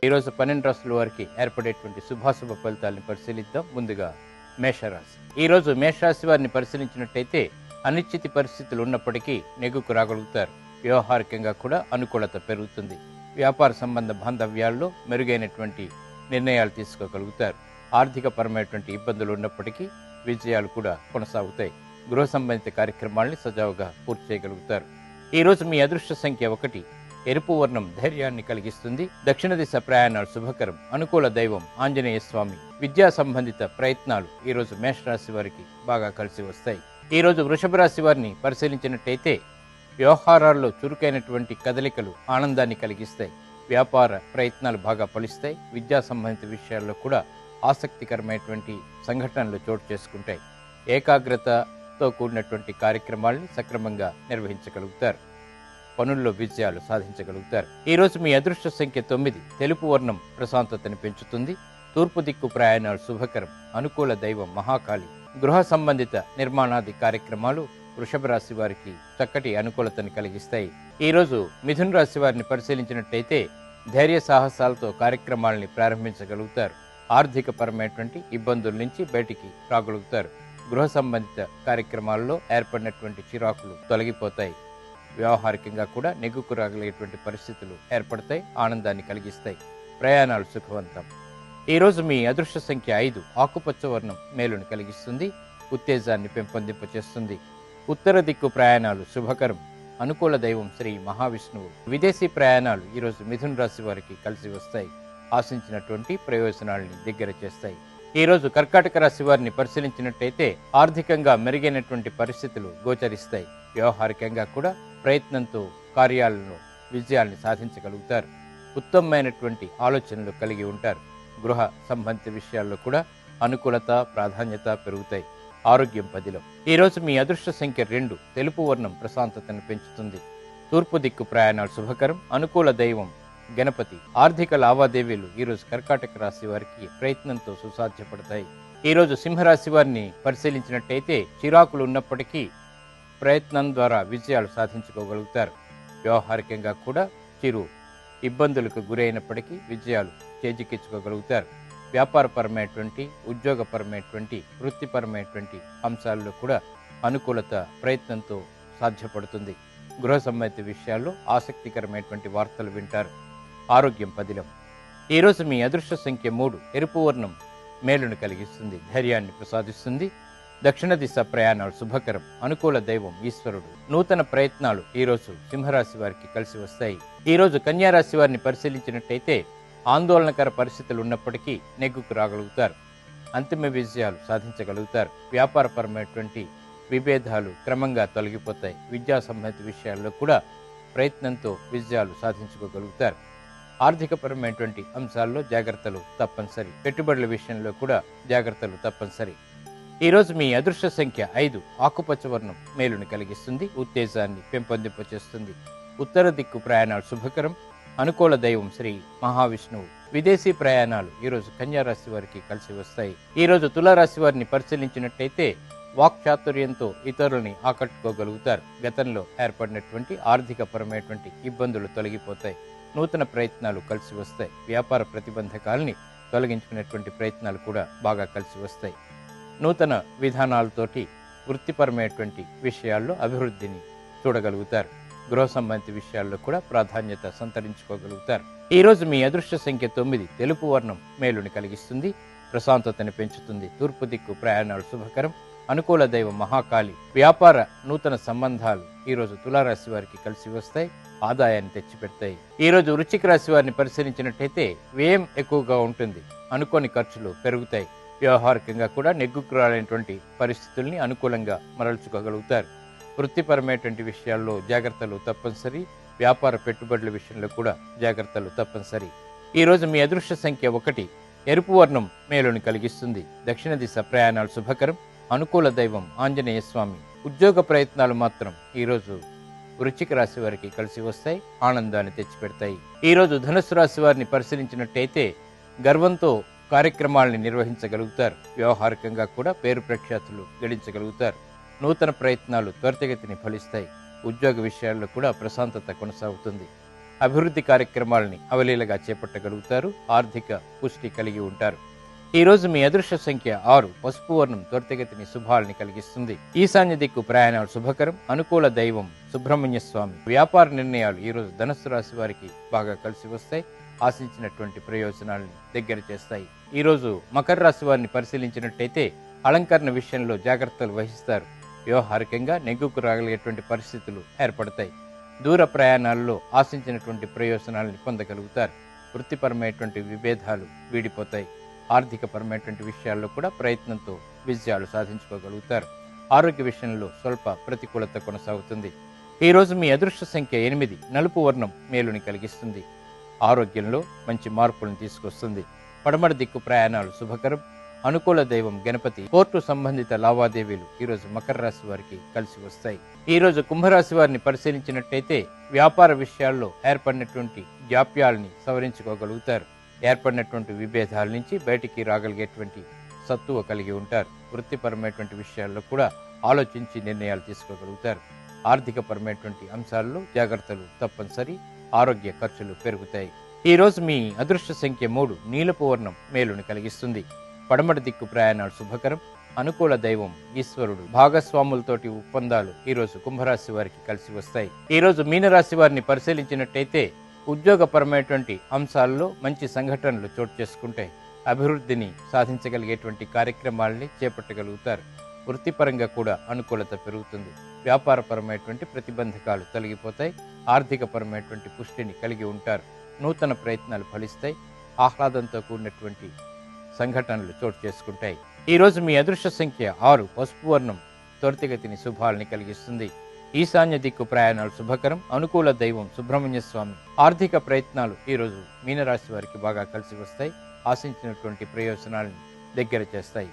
ఈరోజు 12 రాశుల వారికి ఏర్పడేటువంటి శుభాశుభ ఫలితాలను పరిశీలిద్దాం. ముందుగా మేషరాశి. ఈరోజు మేషరాశి వారిని పరిశీలించినట్టయితే అనిశ్చిత పరిస్థితులు ఉన్నప్పటికీ నెగ్గుకు రాగలుగుతారు. వ్యవహారికంగా కూడా అనుకూలత పెరుగుతుంది. వ్యాపార సంబంధ బాంధవ్యాల్లో మెరుగైనటువంటి నిర్ణయాలు తీసుకోగలుగుతారు. ఆర్థిక పరమైనటువంటి ఇబ్బందులు ఉన్నప్పటికీ విజయాలు కూడా కొనసాగుతాయి. గృహ సంబంధిత కార్యక్రమాల్ని సజావుగా పూర్తి చేయగలుగుతారు. ఈరోజు మీ అదృష్ట సంఖ్య 1. ఎరుపు వర్ణం ధైర్యాన్ని కలిగిస్తుంది. దక్షిణ దిశ ప్రయాణాలు శుభకరం. అనుకూల దైవం ఆంజనేయ స్వామి. విద్యా సంబంధిత ప్రయత్నాలు ఈరోజు మేషరాశి వారికి బాగా కలిసి వస్తాయి. ఈరోజు వృషభ రాశి వారిని పరిశీలించినట్టయితే వ్యవహారాల్లో చురుకైనటువంటి కదలికలు ఆనందాన్ని కలిగిస్తాయి. వ్యాపార ప్రయత్నాలు బాగా ఫలిస్తాయి. విద్యా సంబంధిత విషయాల్లో కూడా ఆసక్తికరమైనటువంటి సంఘటనలు చోటు చేసుకుంటాయి. ఏకాగ్రతతో కూడినటువంటి కార్యక్రమాల్ని సక్రమంగా నిర్వహించగలుగుతారు. పనుల్లో విజయాలు సాధించగలుగుతారు. ఈరోజు మీ అదృష్ట సంఖ్య 9. తెలుపు వర్ణం ప్రశాంతతని పెంచుతుంది. తూర్పు దిక్కు ప్రయాణాలు శుభకరం. అనుకూల దైవం మహాకాళి. గృహ సంబంధిత నిర్మాణాది కార్యక్రమాలు వృషభ రాశి వారికి చక్కటి అనుకూలతను కలిగిస్తాయి. ఈరోజు మిథున రాశి వారిని పరిశీలించినట్టయితే ధైర్య సాహసాలతో కార్యక్రమాలని ప్రారంభించగలుగుతారు. ఆర్థిక పరమైనటువంటి ఇబ్బందుల నుంచి బయటికి రాగలుగుతారు. గృహ సంబంధిత కార్యక్రమాల్లో ఏర్పడినటువంటి చిరాకులు తొలగిపోతాయి. వ్యవహారికంగా కూడా నెగ్గుకు రాగలిగేటువంటి పరిస్థితులు ఏర్పడతాయి. ఆనందాన్ని కలిగిస్తాయి. ప్రయాణాలు సుఖవంతం. ఈరోజు మీ అదృష్ట సంఖ్య 5. ఆకుపచ్చ వర్ణం మేలుని కలిగిస్తుంది. ఉత్తేజాన్ని పెంపొందింపచేస్తుంది. ఉత్తర దిక్కు ప్రయాణాలు శుభకరం. అనుకూల దైవం శ్రీ మహావిష్ణువు. విదేశీ ప్రయాణాలు ఈరోజు మిథున రాశి వారికి కలిసి వస్తాయి. ఆశించినటువంటి ప్రయోజనాలని దగ్గర చేస్తాయి. ఈరోజు కర్కాటక రాశి వారిని పరిశీలించినట్టయితే ఆర్థికంగా మెరుగైనటువంటి పరిస్థితులు గోచరిస్తాయి. వ్యవహారికంగా కూడా ప్రయత్నంతో కార్యాలను విజయాల్ని సాధించగలుగుతారు. ఉత్తమమైనటువంటి ఆలోచనలు కలిగి ఉంటారు. గృహ సంబంధిత విషయాల్లో కూడా అనుకూలత ప్రాధాన్యత పెరుగుతాయి. ఆరోగ్యం 10లో. ఈరోజు మీ అదృష్ట సంఖ్య 2. తెలుపు వర్ణం ప్రశాంతతను పెంచుతుంది. తూర్పు దిక్కు ప్రయాణాలు శుభకరం. అనుకూల దైవం గణపతి. ఆర్థిక లావాదేవీలు ఈరోజు కర్కాటక రాశి వారికి ప్రయత్నంతో సుసాధ్యపడతాయి. ఈరోజు సింహరాశి వారిని పరిశీలించినట్టయితే చిరాకులు ఉన్నప్పటికీ ప్రయత్నం ద్వారా విజయాలు సాధించుకోగలుగుతారు. వ్యవహారికంగా కూడా చిరు ఇబ్బందులకు గురైనప్పటికీ విజయాలు చేజిక్కించుకోగలుగుతారు. వ్యాపారపరమైనటువంటి ఉద్యోగపరమైనటువంటి వృత్తిపరమైనటువంటి అంశాల్లో కూడా అనుకూలత ప్రయత్నంతో సాధ్యపడుతుంది. గృహ సంబంధిత విషయాల్లో ఆసక్తికరమైనటువంటి వార్తలు వింటారు. ఆరోగ్యం 10లో. ఈరోజు మీ అదృష్ట సంఖ్య 3. ఎరుపు వర్ణం మేలును కలిగిస్తుంది. ధైర్యాన్ని ప్రసాదిస్తుంది. దక్షిణ దిశ ప్రయాణాలు శుభకరం. అనుకూల దైవం ఈశ్వరుడు. నూతన ప్రయత్నాలు ఈరోజు సింహరాశి వారికి కలిసి వస్తాయి. ఈరోజు కన్యారాశి వారిని పరిశీలించినట్టయితే ఆందోళనకర పరిస్థితులు ఉన్నప్పటికీ నెగ్గుకు రాగలుగుతారు. అంతిమ విజయాలు సాధించగలుగుతారు. వ్యాపారపరమైనటువంటి విభేదాలు క్రమంగా తొలగిపోతాయి. విద్యా సంబంధిత విషయాల్లో కూడా ప్రయత్నంతో విజయాలు సాధించుకోగలుగుతారు. ఆర్థికపరమైనటువంటి అంశాల్లో జాగ్రత్తలు తప్పనిసరి. పెట్టుబడుల విషయంలో కూడా జాగ్రత్తలు తప్పనిసరి. ఈరోజు మీ అదృష్ట సంఖ్య 5. ఆకుపచ్చ వర్ణం మేలుని కలిగిస్తుంది. ఉత్తేజాన్ని పెంపొందింపచేస్తుంది. ఉత్తర దిక్కు ప్రయాణాలు శుభకరం. అనుకూల దైవం శ్రీ మహావిష్ణువు. విదేశీ ప్రయాణాలు ఈరోజు కన్యారాశి వారికి కలిసి వస్తాయి. ఈరోజు తులారాశి వారిని పరిశీలించినట్టయితే వాక్చాతుర్యంతో ఇతరులని ఆకట్టుకోగలుగుతారు. గతంలో ఏర్పడినటువంటి ఆర్థిక పరమైనటువంటి ఇబ్బందులు తొలగిపోతాయి. నూతన ప్రయత్నాలు కలిసి వస్తాయి. వ్యాపార ప్రతిబంధకాలని తొలగించుకునేటువంటి ప్రయత్నాలు కూడా బాగా కలిసి వస్తాయి. నూతన విధానాలతోటి వృత్తిపరమైనటువంటి విషయాల్లో అభివృద్ధిని చూడగలుగుతారు. గృహ సంబంధిత విషయాల్లో కూడా ప్రాధాన్యత సంతరించుకోగలుగుతారు. ఈరోజు మీ అదృష్ట సంఖ్య 9. తెలుపు వర్ణం మేలుని కలిగిస్తుంది. ప్రశాంతతని పెంచుతుంది. తూర్పు దిక్కు ప్రయాణాలు శుభకరం. అనుకూల దైవం మహాకాళి. వ్యాపార నూతన సంబంధాలు ఈరోజు తులారాశి వారికి కలిసి వస్తాయి. ఆదాయాన్ని తెచ్చిపెడతాయి. ఈరోజు వృశ్చిక రాశి వారిని పరిశీలించినట్టయితే వ్యయం ఎక్కువగా ఉంటుంది. అనుకోని ఖర్చులు పెరుగుతాయి. వ్యవహారికంగా కూడా నెగ్గుకు రాలేనటువంటి పరిస్థితుల్ని అనుకూలంగా మరల్చుకోగలుగుతారు. వృత్తిపరమైనటువంటి విషయాల్లో జాగ్రత్తలు తప్పనిసరి. వ్యాపార పెట్టుబడుల విషయంలో కూడా జాగ్రత్తలు తప్పనిసరి. ఈరోజు మీ అదృష్ట సంఖ్య 1. ఎరుపు వర్ణం మేలుని కలిగిస్తుంది. దక్షిణ దిశ ప్రయాణాలు శుభకరం. అనుకూల దైవం ఆంజనేయ స్వామి. ఉద్యోగ ప్రయత్నాలు మాత్రం ఈరోజు వృశ్చిక రాశి వారికి కలిసి వస్తాయి. ఆనందాన్ని తెచ్చిపెడతాయి. ఈరోజు ధనుస్సు రాశి వారిని పరిశీలించినట్టయితే గర్వంతో కార్యక్రమాలని నిర్వహించగలుగుతారు. వ్యవహారికంగా కూడా పేరు ప్రఖ్యాతులు గడించగలుగుతారు. నూతన ప్రయత్నాలు త్వరితగతిని ఫలిస్తాయి. ఉద్యోగ విషయాల్లో కూడా ప్రశాంతత కొనసాగుతుంది. అభివృద్ధి కార్యక్రమాలని అవలీలగా చేపట్టగలుగుతారు. ఆర్థిక పుష్టి కలిగి ఉంటారు. ఈ రోజు మీ అదృష్ట సంఖ్య 6. పసుపు వర్ణం త్వరితగతిని శుభాలని కలిగిస్తుంది. ఈశాన్య దిక్కు ప్రయాణాలు శుభకరం. అనుకూల దైవం సుబ్రహ్మణ్య స్వామి. వ్యాపార నిర్ణయాలు ఈ రోజు ధనుస్సు రాశి వారికి బాగా కలిసి వస్తాయి. ఆశించినటువంటి ప్రయోజనాలను దగ్గర చేస్తాయి. ఈ రోజు మకర రాశి వారిని పరిశీలించినట్టయితే అలంకరణ విషయంలో జాగ్రత్తలు వహిస్తారు. వ్యవహారికంగా నెగ్గుకు రాగలిగేటువంటి పరిస్థితులు ఏర్పడతాయి. దూర ప్రయాణాల్లో ఆశించినటువంటి ప్రయోజనాలను పొందగలుగుతారు. వృత్తిపరమైనటువంటి విభేదాలు వీడిపోతాయి. ఆర్థికపరమైనటువంటి విషయాల్లో కూడా ప్రయత్నంతో విజయాలు సాధించుకోగలుగుతారు. ఆరోగ్య విషయంలో స్వల్ప ప్రతికూలత కొనసాగుతుంది. ఈ రోజు మీ అదృష్ట సంఖ్య 8. నలుపు వర్ణం మేలుని కలిగిస్తుంది. ఆరోగ్యంలో మంచి మార్పులను తీసుకొస్తుంది. పడమర దిక్కు ప్రయాణాలు శుభకరం. అనుకూల దైవం గణపతి. కోర్టు సంబంధిత లావాదేవీలు ఈరోజు మకర రాశి వారికి కలిసి వస్తాయి. ఈ రోజు కుంభరాశి వారిని పరిశీలించినట్టయితే వ్యాపార విషయాల్లో ఏర్పడినటువంటి జాప్యాలని సవరించుకోగలుగుతారు. ఏర్పడినటువంటి విభేదాల నుంచి బయటికి రాగలిగేటువంటి సత్తువ కలిగి ఉంటారు. వృత్తిపరమైనటువంటి విషయాల్లో కూడా ఆలోచించి నిర్ణయాలు తీసుకోగలుగుతారు. ఆర్థికపరమైనటువంటి అంశాల్లో జాగ్రత్తలు తప్పనిసరి. ఆరోగ్య ఖర్చులు పెరుగుతాయి. ఈ రోజు మీ అదృష్ట సంఖ్య 3. నీలపు వర్ణం మేలుని కలిగిస్తుంది. పడమటి దిక్కు ప్రయాణాలు శుభకరం. అనుకూల దైవం ఈశ్వరుడు. భాగస్వాములతోటి ఒప్పందాలు ఈ రోజు కుంభరాశి వారికి కలిసి వస్తాయి. ఈ రోజు మీనరాశి వారిని పరిశీలించినట్టయితే ఉద్యోగపరమైనటువంటి అంశాల్లో మంచి సంఘటనలు చోటు చేసుకుంటాయి. అభివృద్ధిని సాధించగలిగేటువంటి కార్యక్రమాలని చేపట్టగలుగుతారు. వృత్తిపరంగా కూడా అనుకూలత పెరుగుతుంది. వ్యాపారపరమైనటువంటి ప్రతిబంధకాలు తొలగిపోతాయి. ఆర్థికపరమైనటువంటి పుష్టిని కలిగి ఉంటారు. నూతన ప్రయత్నాలు ఫలిస్తాయి. ఆహ్లాదంతో కూడినటువంటి సంఘటనలు చోటు చేసుకుంటాయి. ఈ రోజు మీ అదృష్ట సంఖ్య 6. పసుపు వర్ణం త్వరితగతిని శుభాలని కలిగిస్తుంది. ఈశాన్య దిక్కు ప్రయాణాలు శుభకరం. అనుకూల దైవం సుబ్రహ్మణ్య స్వామి. ఆర్థిక ప్రయత్నాలు ఈ రోజు మీనరాశి వారికి బాగా కలిసి వస్తాయి. ఆశించినటువంటి ప్రయోజనాలను దగ్గర చేస్తాయి.